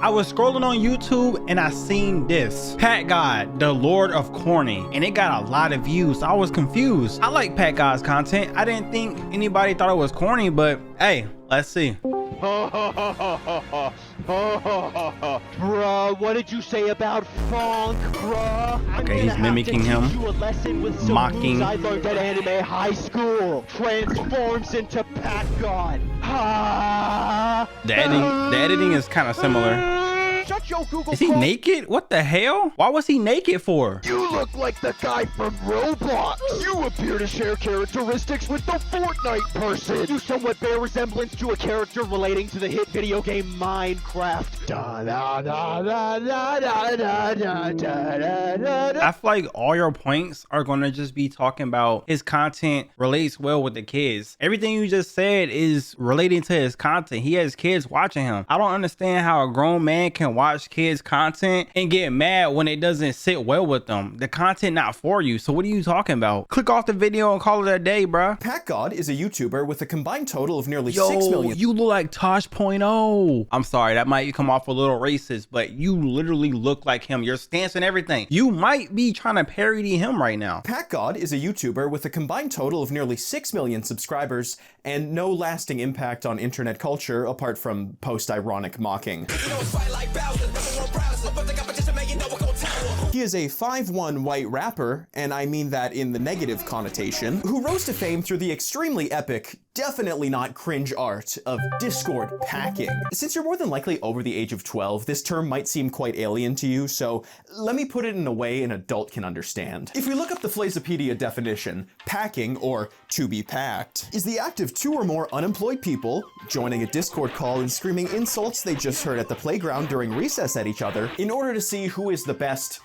I was scrolling on YouTube and I seen this. PACKGOD, the Lord of Corny, and it got a lot of views. So I was confused. I like PACKGOD's content. I didn't think anybody thought it was corny, but hey, let's see. Bruh, what did you say about funk, bruh? Okay, he's mimicking him, mocking. I learned at anime high school. Transforms into PACKGOD. The editing is kind of similar. Shut your Google. Is he naked? What the hell? Why was he naked for? You look like the guy from Roblox. You appear to share characteristics with the Fortnite person. You somewhat bear resemblance to a character relating to the hit video game Minecraft. I feel like all your points are gonna just be talking about his content relates well with the kids. Everything you just said is relating to his content. He has kids watching him. I don't understand how a grown man can watch kids content and get mad when it doesn't sit well with them. The content not for you. So what are you talking about? Click off the video and call it a day, bruh. PACKGOD is a YouTuber with a combined total of nearly 6 million. You look like Tosh.0. I'm sorry, that might come off a little racist, but you literally look like him. Your stance and everything. You might be trying to parody him right now. PACKGOD is a YouTuber with a combined total of nearly 6 million subscribers and no lasting impact on internet culture apart from post-ironic mocking. He is a 5'1" white rapper, and I mean that in the negative connotation, who rose to fame through the extremely epic, definitely not cringe art of Discord packing. Since you're more than likely over the age of 12, this term might seem quite alien to you, so let me put it in a way an adult can understand. If we look up the Flazopedia definition, packing, or to be packed, is the act of two or more unemployed people joining a Discord call and screaming insults they just heard at the playground during recess at each other in order to see who is the best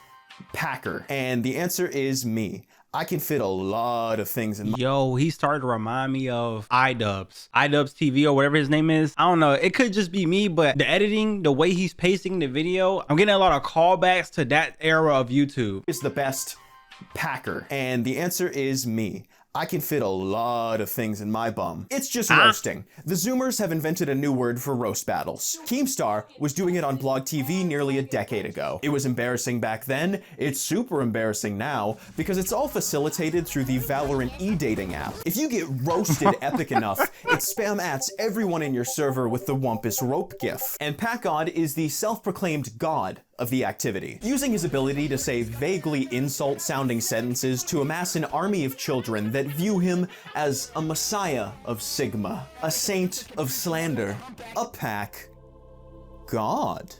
packer. And the answer is me. I can fit a lot of things in my— Yo, he started to remind me of iDubbbz TV or whatever his name is. I don't know. It could just be me, but the editing, the way he's pacing the video, I'm getting a lot of callbacks to that era of YouTube. Is the best packer. And the answer is me. I can fit a lot of things in my bum. It's just roasting. The Zoomers have invented a new word for roast battles. Keemstar was doing it on Blog TV nearly a decade ago. It was embarrassing back then. It's super embarrassing now because it's all facilitated through the Valorant e-dating app. If you get roasted epic enough, it spam ats everyone in your server with the Wumpus rope gif. And PACKGOD is the self-proclaimed god of the activity, using his ability to say vaguely insult-sounding sentences to amass an army of children that view him as a messiah of Sigma, a saint of slander, a pack god.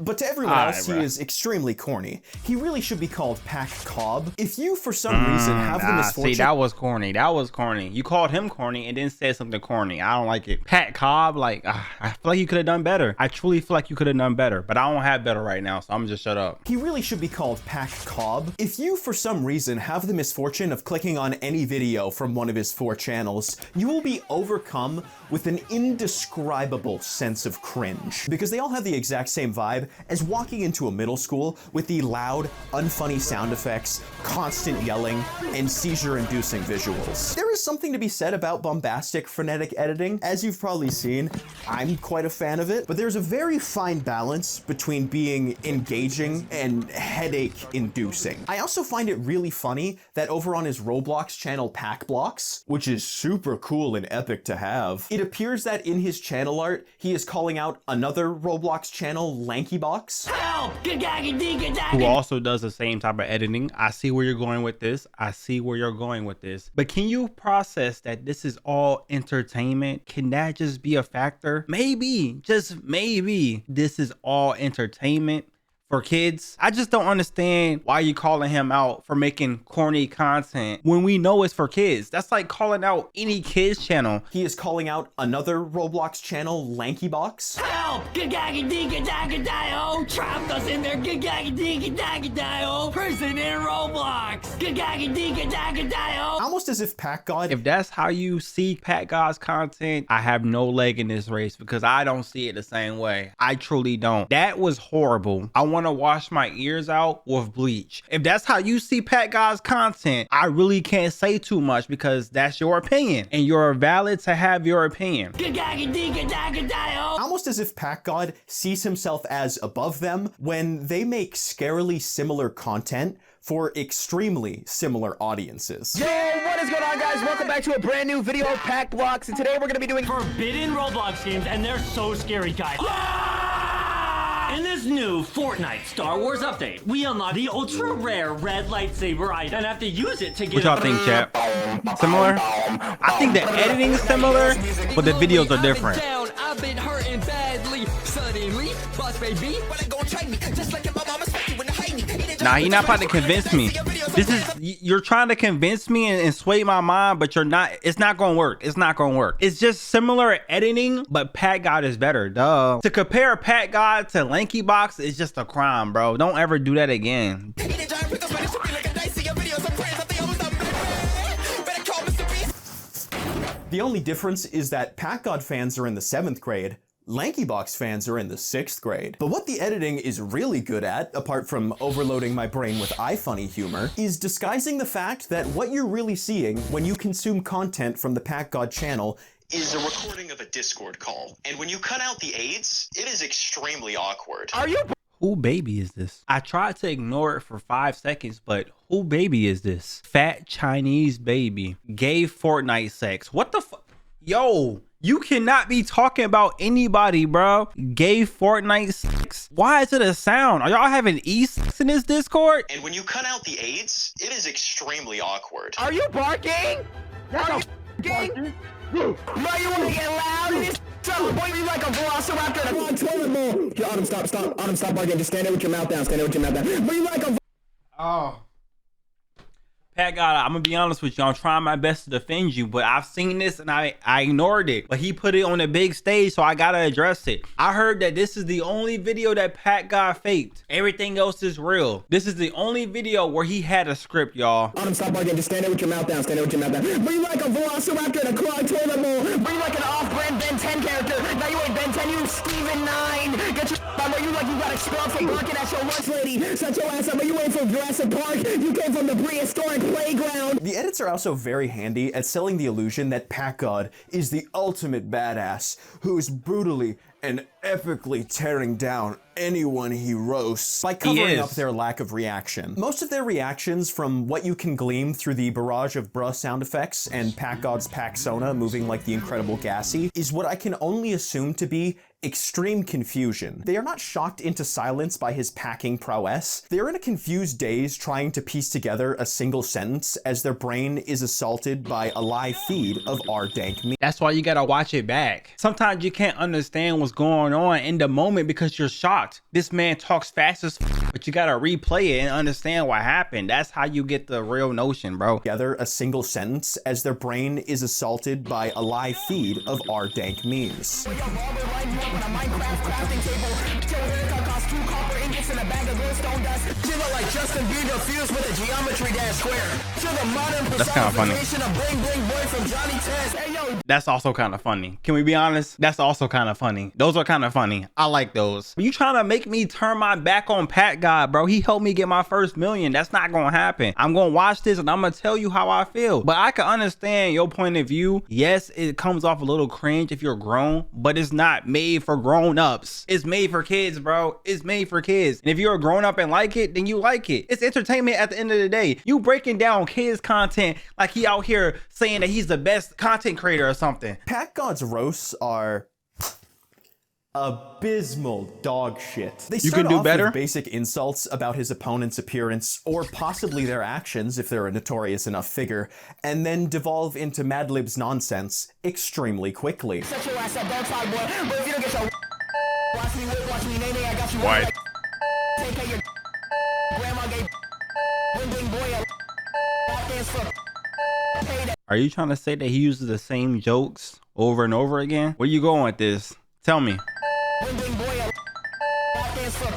But to everyone else, he is extremely corny. He really should be called PACKGOD. If you, for some reason, have the misfortune— See, that was corny. That was corny. You called him corny and then said something corny. I don't like it. PACKGOD, like, I feel like you could have done better. I truly feel like you could have done better, but I don't have better right now, so I'm just shut up. He really should be called PACKGOD. If you, for some reason, have the misfortune of clicking on any video from one of his 4 channels, you will be overcome with an indescribable sense of cringe, because they all have the exact same vibe as walking into a middle school with the loud, unfunny sound effects, constant yelling, and seizure-inducing visuals. There is something to be said about bombastic, frenetic editing. As you've probably seen, I'm quite a fan of it, but there's a very fine balance between being engaging and headache-inducing. I also find it really funny that over on his Roblox channel PackBlocks, which is super cool and epic to have, it appears that in his channel art, he is calling out another Roblox channel, LankyBox, who also does the same type of editing. I see where you're going with this. I see where you're going with this. But can you process that this is all entertainment? Can that just be a factor? Maybe, just maybe, this is all entertainment for kids. I just don't understand why you calling him out for making corny content when we know it's for kids. That's like calling out any kids channel. He is calling out another Roblox channel, LankyBox. Help! Trapped us in there. Prison in Roblox. Almost as if PACKGOD— If that's how you see PACKGOD's content, I have no leg in this race because I don't see it the same way. I truly don't. That was horrible. I want to wash my ears out with bleach. If that's how you see PACKGOD's content, I really can't say too much because that's your opinion and you're valid to have your opinion. Almost as if PACKGOD sees himself as above them when they make scarily similar content for extremely similar audiences. Yo, what is going on, guys? Welcome back to a brand new video of Packed Blocks, and today we're gonna be doing Forbidden Roblox games, and they're so scary, guys. In this new Fortnite Star Wars update, we unlock the ultra rare red lightsaber item and have to use it to get. What y'all think, chat? Similar? I think the editing is similar, but the videos are different. I've been hurting badly. Suddenly, boss baby, just like my mama when Nah, you're not about to convince me. This is, you're trying to convince me and sway my mind, but you're not. It's not gonna work. It's not gonna work. It's just similar editing, but PACKGOD is better. Duh. To compare PACKGOD to LankyBox is just a crime, bro. Don't ever do that again. The only difference is that PACKGOD fans are in the 7th grade, LankyBox fans are in the 6th grade. But what the editing is really good at, apart from overloading my brain with iFunny humor, is disguising the fact that what you're really seeing when you consume content from the PACKGOD channel is a recording of a Discord call. And when you cut out the aids, it is extremely awkward. Are you? Who baby is this? I tried to ignore it for 5 seconds, but who baby is this? Fat Chinese baby. Gay Fortnite sex. What the fuck? Yo, you cannot be talking about anybody, bro. Gay Fortnite sex. Why is it a sound? Are y'all having e-sex in this Discord? And when you cut out the aids, it is extremely awkward. Are you barking? Are you barking? Bro, you wanna get loud in this? Boy, you like a velociraptor in a toilet bowl. Yo, Autumn, stop, Autumn, stop barking. Just stand there with your mouth down. Stand there with your mouth down. But you like a. Oh. PACKGOD, I'm gonna be honest with you. I'm trying my best to defend you, but I've seen this and I ignored it. But he put it on a big stage, so I gotta address it. I heard that this is the only video that PACKGOD faked. Everything else is real. This is the only video where he had a script, y'all. Autumn, stop barking. Just stand there with your mouth down. Stand there with your mouth down. But you like a velociraptor in a clogged toilet bowl. But you like an off-brand Ben 10 character. Now you ain't Ben 10, you Steven 9. Get your on where you like you got expelled from barking at your lunch lady. Shut your ass up, but you ain't from Jurassic Park. You came from the prehistoric playground. The edits are also very handy at selling the illusion that PACKGOD is the ultimate badass who is brutally and epically tearing down anyone he roasts by covering up their lack of reaction. Most of their reactions, from what you can glean through the barrage of bruh sound effects and PACKGOD's Packsona moving like the Incredible Gassy, is what I can only assume to be extreme confusion. They are not shocked into silence by his packing prowess. They are in a confused daze trying to piece together a single sentence as their brain is assaulted by a live feed of our dank memes. That's why you gotta watch it back. Sometimes you can't understand what's going on in the moment because you're shocked. This man talks fast as f, but you gotta replay it and understand what happened. That's how you get the real notion, bro. Together a single sentence as their brain is assaulted by a live feed of our dank memes. With a Minecraft crafting table, your haircut costs 2 copper ingots and a bag of glowstone dust. You look like Justin Bieber fused with a geometry dash square. You're the modern personification of Bling Bling Boy from Johnny Test. Hey yo. That's also kind of funny. Can we be honest? That's also kind of funny. Those are kind of funny. I like those. You trying to make me turn my back on PACKGOD, bro? He helped me get my first million. That's not gonna happen. I'm gonna watch this and I'm gonna tell you how I feel. But I can understand your point of view. Yes, it comes off a little cringe if you're grown, but it's not made for grown-ups. It's made for kids, bro. It's made for kids. And if you're a grown-up and like it, then you like it. It's entertainment at the end of the day. You breaking down kids content like he out here saying that he's the best content creator or something. PACKGOD's roasts are abysmal dog shit. They You start can do off better? with basic insults about his opponent's appearance or possibly their actions if they're a notorious enough figure, and then devolve into Madlib's nonsense extremely quickly. Shut your ass up, don't talk, boy. But if you don't get your watch me whip, watch me nay nay, I got you. White. Take care your grandma gave Bling Bling Boy a dance for payday. Are you trying to say that he uses the same jokes over and over again? Where you going with this? Tell me. Bling Bling Boy a dance for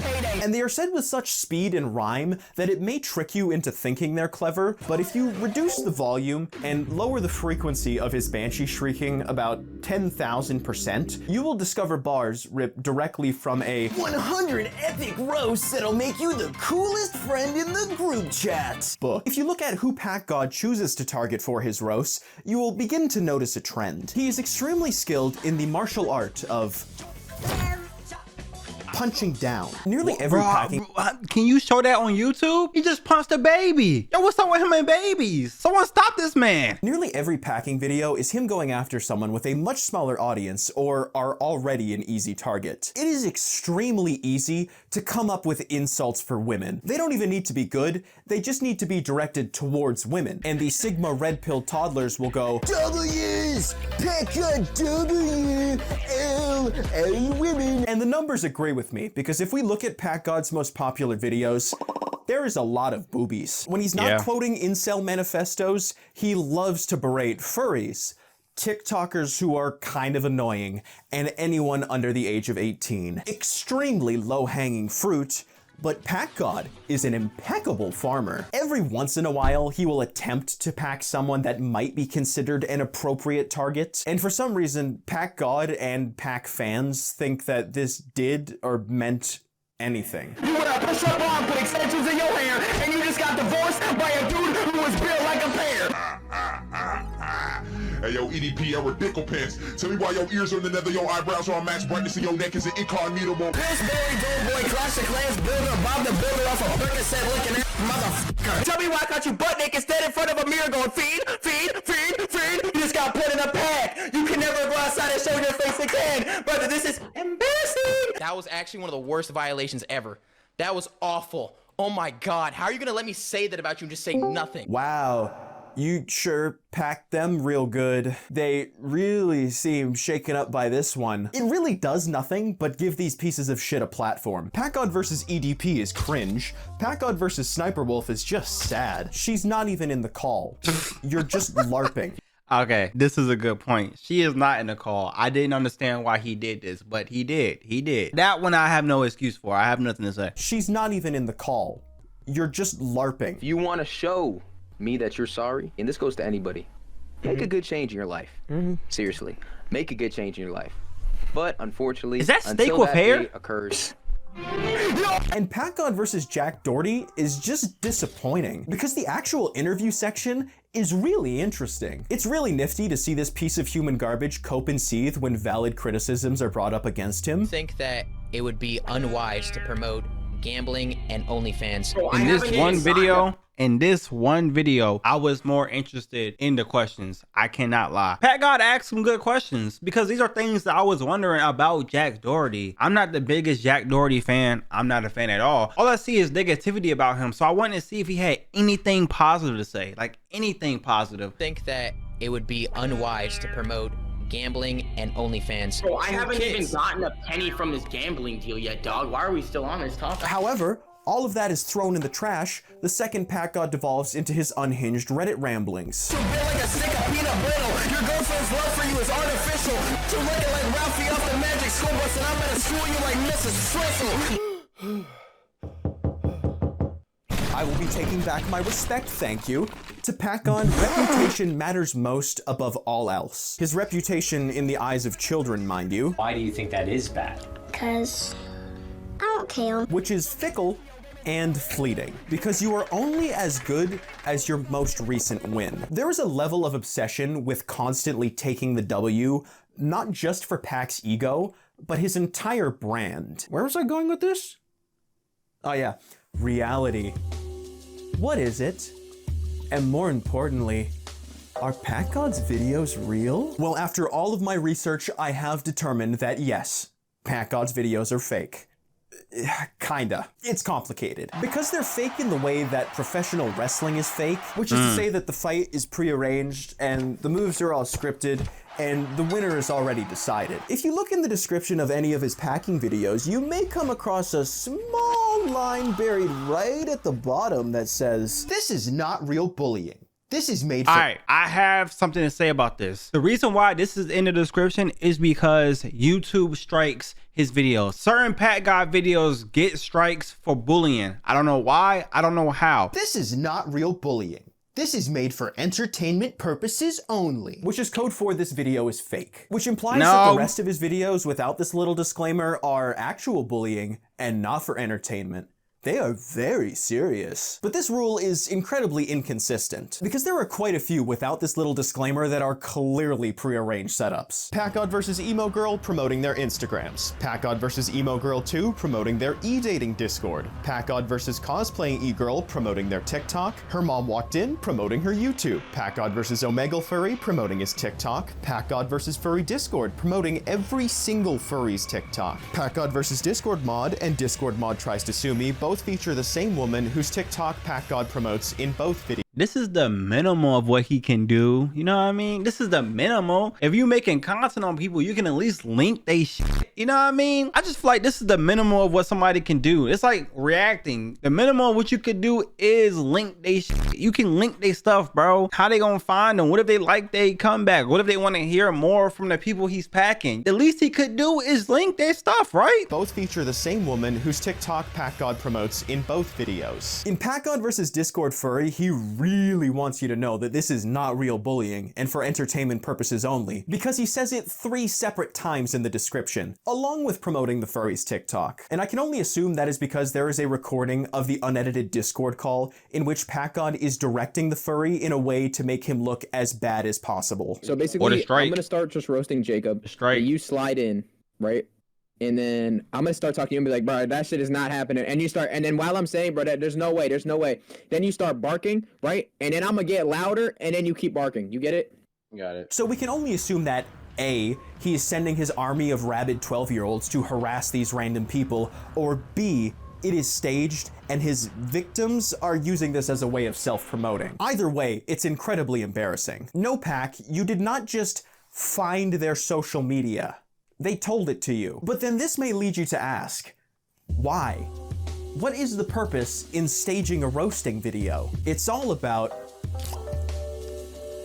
payday. And they are said with such speed and rhyme that it may trick you into thinking they're clever, but if you reduce the volume and lower the frequency of his banshee shrieking about 10,000%, you will discover bars ripped directly from a 100 epic roasts that'll make you the coolest friend in the group chat book. If you look at who PACKGOD chooses to target for his roasts, you will begin to notice a trend. He is extremely skilled in the martial art of punching down. Nearly every packing... Can you show that on YouTube? He just punched a baby. Yo, what's up with him and babies? Someone stop this man. Nearly every packing video is him going after someone with a much smaller audience or are already an easy target. It is extremely easy to come up with insults for women. They don't even need to be good, they just need to be directed towards women. And the Sigma red pill toddlers will go, W's! PACKGOD W! L women! And the numbers agree with me, because if we look at PACKGOD's most popular videos, there is a lot of boobies. When he's not quoting incel manifestos, he loves to berate furries, TikTokers who are kind of annoying, and anyone under the age of 18. Extremely low-hanging fruit, but PACKGOD is an impeccable farmer. Every once in a while, he will attempt to pack someone that might be considered an appropriate target. And for some reason, PACKGOD and Pack fans think that this did or meant anything. You would have pushed up on, put extensions in your hair, and you just got divorced by a dude who was built like a pear. Hey yo, EDP, I dickle pants. Tell me why your ears are in the nether, your eyebrows are on max brightness, and your neck is an incognito mode. Pillsbury, Doughboy, Clash of Clans builder, Bob the Builder off a Percocet looking at motherfucker. Tell me why I caught you butt naked, stand in front of a mirror going feed, feed, feed, feed. You just got put in a pack. You can never go outside and show your face again. Brother, this is embarrassing. That was actually one of the worst violations ever. That was awful. Oh my God, how are you gonna let me say that about you and just say nothing? Wow. You sure packed them real good. They really seem shaken up by this one. It really does nothing but give these pieces of shit a platform. PACKGOD versus EDP is cringe. PACKGOD versus Sniper Wolf is just sad. She's not even in the call. You're just LARPing. Okay, this is a good point. She is not in the call. I didn't understand why he did this, but he did. He did. That one I have no excuse for. I have nothing to say. She's not even in the call. You're just LARPing. If you want to show me that you're sorry, and this goes to anybody, make a good change in your life. Seriously, make a good change in your life. But unfortunately, is that steak until with that hair day occurs. And PACKGOD versus Jack Doherty is just disappointing because the actual interview section is really interesting. It's really nifty to see this piece of human garbage cope and seethe when valid criticisms are brought up against him. I think that it would be unwise to promote gambling and OnlyFans. In this one video, I was more interested in the questions. I cannot lie. PACKGOD asked some good questions because these are things that I was wondering about Jack Doherty. I'm not the biggest Jack Doherty fan. I'm not a fan at all. All I see is negativity about him. So I wanted to see if he had anything positive to say, like anything positive. I think that it would be unwise to promote gambling and OnlyFans. Bro, I haven't even gotten a penny from this gambling deal yet, dog. Why are we still on this topic? However, all of that is thrown in the trash the second PACKGOD devolves into his unhinged Reddit ramblings. You feel like a stick of peanut brittle. Your girlfriend's love for you is artificial. You looking like Ralphie off the Magic School Bus, and I'm gonna school you like Mrs. Frizzle. I will be taking back my respect, thank you. To PACKGOD, reputation matters most above all else. His reputation in the eyes of children, mind you. Why do you think that is bad? Because I don't care. Which is fickle and fleeting, because you are only as good as your most recent win. There is a level of obsession with constantly taking the W, not just for Pack's ego, but his entire brand. Where was I going with this? Oh yeah, reality. What is it? And more importantly, are PACKGOD's videos real? Well, after all of my research, I have determined that yes, PACKGOD's videos are fake. Kinda. It's complicated. Because they're fake in the way that professional wrestling is fake, which is to say that the fight is prearranged and the moves are all scripted and the winner is already decided. If you look in the description of any of his packing videos, you may come across a small line buried right at the bottom that says, "This is not real bullying. This is made for— All right, I have something to say about this. The reason why this is in the description is because YouTube strikes his videos. Certain PACKGOD videos get strikes for bullying. I don't know why. I don't know how. This is not real bullying. This is made for entertainment purposes only, which is code for this video is fake, which implies that the rest of his videos without this little disclaimer are actual bullying and not for entertainment. They are very serious. But this rule is incredibly inconsistent, because there are quite a few without this little disclaimer that are clearly prearranged setups. PACKGOD versus Emo Girl promoting their Instagrams. PACKGOD versus Emo Girl 2 promoting their e-dating Discord. PACKGOD versus Cosplaying E-Girl promoting their TikTok. Her Mom Walked In promoting her YouTube. PACKGOD versus Omegle Furry promoting his TikTok. PACKGOD versus Furry Discord promoting every single furry's TikTok. PACKGOD versus Discord Mod and Discord Mod Tries to Sue Me both feature the same woman whose TikTok PACKGOD promotes in both videos. This is the minimal of what he can do. You know what I mean? This is the minimal. If you making content on people, you can at least link they shit. You know what I mean? I just feel like this is the minimal of what somebody can do. It's like reacting. The minimal of what you could do is link they shit. You can link they stuff, bro. How they gonna find them? What if they like they comeback? What if they want to hear more from the people he's packing? The least he could do is link their stuff, right? Both feature the same woman whose TikTok PACKGOD promotes in both videos. In PACKGOD versus Discord Furry, he really wants you to know that this is not real bullying and for entertainment purposes only, because he says it 3 separate times in the description, along with promoting the furry's TikTok. And I can only assume that is because there is a recording of the unedited Discord call in which PACKGOD is directing the furry in a way to make him look as bad as possible. So basically, I'm gonna start just roasting Jacob. You slide in, right? And then I'm gonna start talking to you and be like, bro, that shit is not happening. And you start, and then while I'm saying, bro, there's no way. Then you start barking, right? And then I'm gonna get louder, and then you keep barking. You get it? Got it. So we can only assume that A, he is sending his army of rabid 12-year-olds to harass these random people, or B, it is staged and his victims are using this as a way of self-promoting. Either way, it's incredibly embarrassing. No, Pack, you did not just find their social media. They told it to you. But then this may lead you to ask, why? What is the purpose in staging a roasting video? It's all about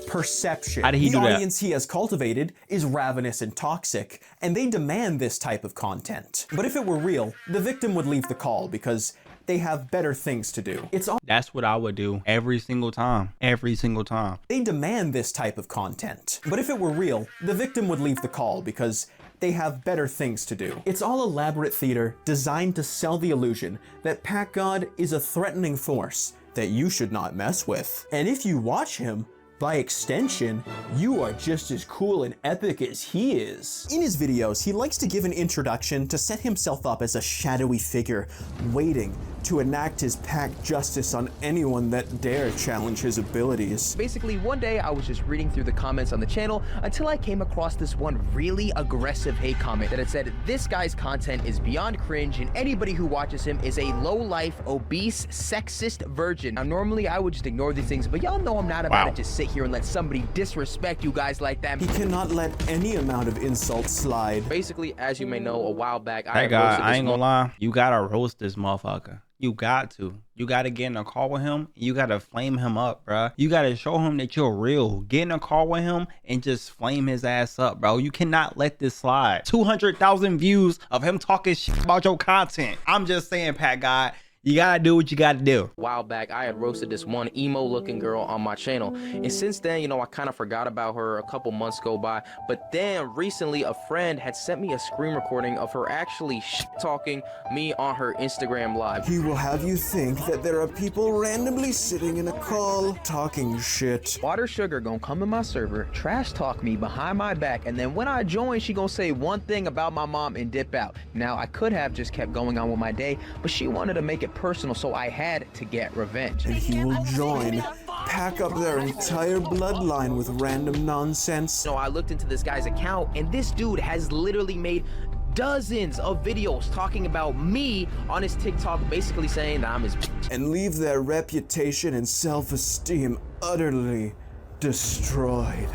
perception. How did he do that? The audience he has cultivated is ravenous and toxic, and they demand this type of content. But if it were real, the victim would leave the call because they have better things to do. That's what I would do every single time. Every single time. They demand this type of content. But if it were real, the victim would leave the call because they have better things to do. It's all elaborate theater designed to sell the illusion that PACKGOD is a threatening force that you should not mess with. And if you watch him, by extension, you are just as cool and epic as he is. In his videos, he likes to give an introduction to set himself up as a shadowy figure, waiting to enact his pack justice on anyone that dare challenge his abilities. Basically, one day I was just reading through the comments on the channel until I came across this one really aggressive hate comment that had said, this guy's content is beyond cringe and anybody who watches him is a low-life, obese, sexist virgin. Now, normally I would just ignore these things, but y'all know I'm not about to just sit here and let somebody disrespect you guys like that. He cannot let any amount of insult slide. Basically, as you may know, a while back, I ain't gonna lie, you gotta roast this motherfucker. You got to. You gotta get in a call with him. You gotta flame him up, bro. You gotta show him that you're real. Get in a call with him and just flame his ass up, bro. You cannot let this slide. 200,000 views of him talking shit about your content. I'm just saying, PACKGOD, you gotta do what you gotta do. A while back, I had roasted this one emo looking girl on my channel. And since then, you know, I kind of forgot about her. A couple months go by. But then recently, a friend had sent me a screen recording of her actually talking me on her Instagram live. He will have you think that there are people randomly sitting in a call talking shit. Water Sugar gonna come in my server, trash talk me behind my back, and then when I join, she gonna say one thing about my mom and dip out. Now, I could have just kept going on with my day, but she wanted to make it personal, so I had to get revenge. And he will join, pack up their entire bloodline with random nonsense. So I looked into this guy's account, and this dude has literally made dozens of videos talking about me on his TikTok, basically saying that I'm his bitch. And leave their reputation and self-esteem utterly destroyed.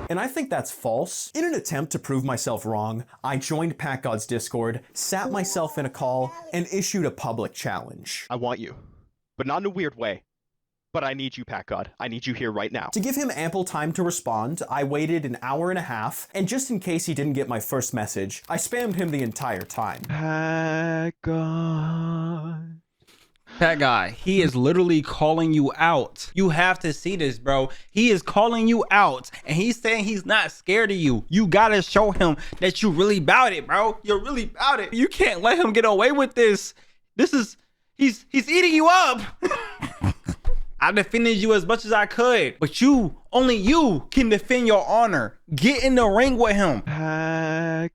And I think that's false. In an attempt to prove myself wrong, I joined PACKGOD's Discord, sat myself in a call, and issued a public challenge. I want you, but not in a weird way. But I need you, PACKGOD. I need you here right now. To give him ample time to respond, I waited an hour and a half, and just in case he didn't get my first message, I spammed him the entire time. PACKGOD. PACKGOD, he is literally calling you out. You have to see this, bro. He is calling you out, and he's saying he's not scared of you. You gotta show him that you really about it, bro. You're really about it. You can't let him get away with this. He's eating you up. I defended you as much as I could, but only you can defend your honor. Get in the ring with him. PACKGOD.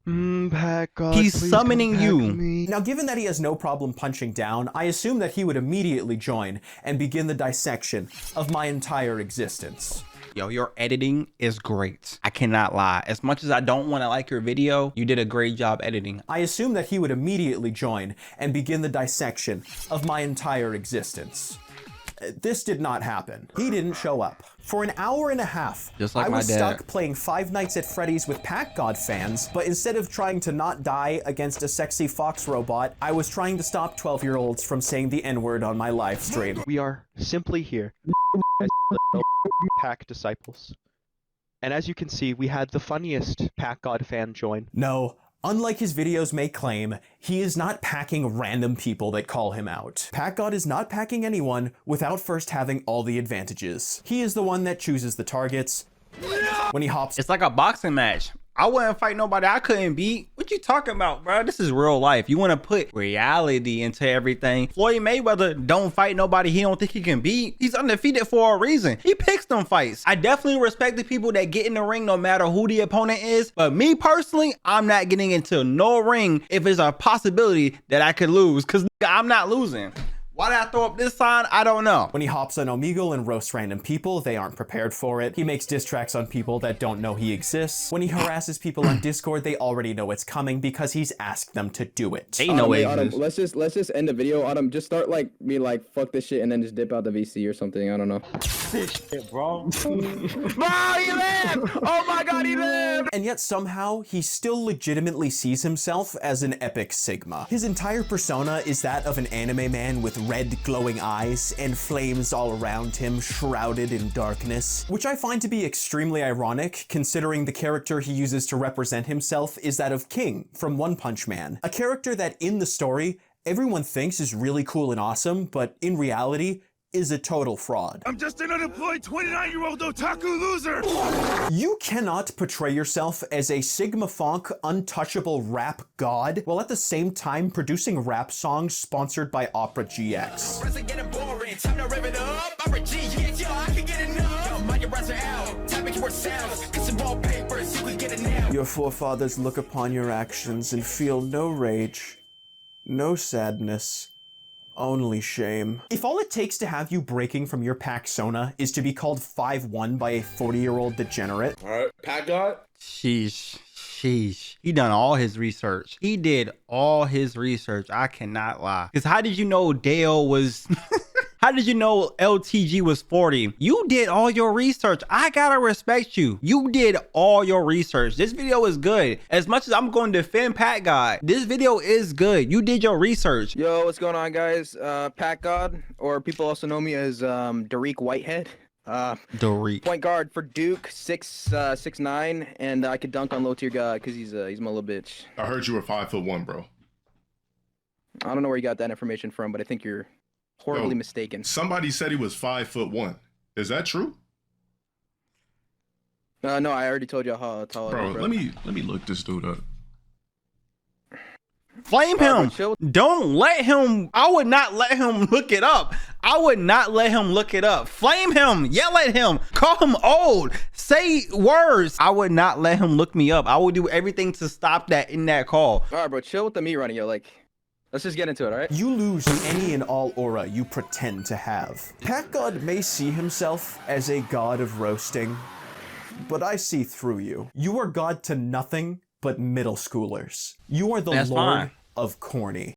PACKGOD, he's summoning you. Now, given that he has no problem punching down, I assume that he would immediately join and begin the dissection of my entire existence. Yo, your editing is great. I cannot lie. As much as I don't want to like your video, you did a great job editing. I assume that he would immediately join and begin the dissection of my entire existence. This did not happen. He didn't show up. For an hour and a half, just like I was my dad. stuck playing Five Nights at Freddy's with PACKGOD fans, but instead of trying to not die against a sexy fox robot, I was trying to stop 12-year-olds from saying the N-word on my live stream. We are simply here as Pack disciples. And as you can see, we had the funniest PACKGOD fan join. No. Unlike his videos may claim, he is not packing random people that call him out. PACKGOD is not packing anyone without first having all the advantages. He is the one that chooses the targets. When he hops, it's like a boxing match. I wouldn't fight nobody I couldn't beat. What you talking about, bro? This is real life. You want to put reality into everything. Floyd Mayweather don't fight nobody he don't think he can beat. He's undefeated for a reason. He picks them fights. I definitely respect the people that get in the ring no matter who the opponent is. But me personally, I'm not getting into no ring if there's a possibility that I could lose, because I'm not losing. Why did I throw up this sign? I don't know. When he hops on Omegle and roasts random people, they aren't prepared for it. He makes diss tracks on people that don't know he exists. When he harasses people on Discord, they already know it's coming because he's asked them to do it. They know it Autumn, let's just end the video. Autumn, just start be like, fuck this shit, and then just dip out the VC or something. I don't know. This shit, bro. Bro, he lived! Oh my god, he lived! And yet somehow, he still legitimately sees himself as an epic Sigma. His entire persona is that of an anime man with red glowing eyes and flames all around him, shrouded in darkness, which I find to be extremely ironic considering the character he uses to represent himself is that of King from One Punch Man, a character that in the story everyone thinks is really cool and awesome, but in reality is a total fraud. I'm just an unemployed 29-year-old otaku loser! You cannot portray yourself as a Sigma Fonk, untouchable rap god, while at the same time producing rap songs sponsored by Opera GX. Your forefathers look upon your actions and feel no rage, no sadness, only shame. If all it takes to have you breaking from your packsona is to be called 5'1" by a 40-year-old degenerate. Alright, PACKGOD? Sheesh. He done all his research. He did all his research. I cannot lie. Because how did you know Dale was... How did you know LTG was 40? You did all your research. I gotta respect you. You did all your research. This video is good. As much as I'm going to defend PACKGOD, this video is good. You did your research. Yo, what's going on, guys? PACKGOD, or people also know me as Derek Whitehead. Derek. Point guard for Duke, 6'9", and I could dunk on low tier god because he's my little bitch. I heard you were 5'1", bro. I don't know where you got that information from, but I think you're horribly mistaken. Somebody said he was 5'1". Is that true? No, I already told you how tall I am, bro. Let me look this dude up. Flame him. Don't let him. I would not let him look it up. I would not let him look it up. Flame him. Yell at him. Call him old. Say words. I would not let him look me up. I would do everything to stop that in that call. All right, bro. Chill with the me running, yo. Like, let's just get into it, all right? You lose any and all aura you pretend to have. PACKGOD may see himself as a god of roasting, but I see through you. You are god to nothing but middle schoolers. You are the Lord of corny.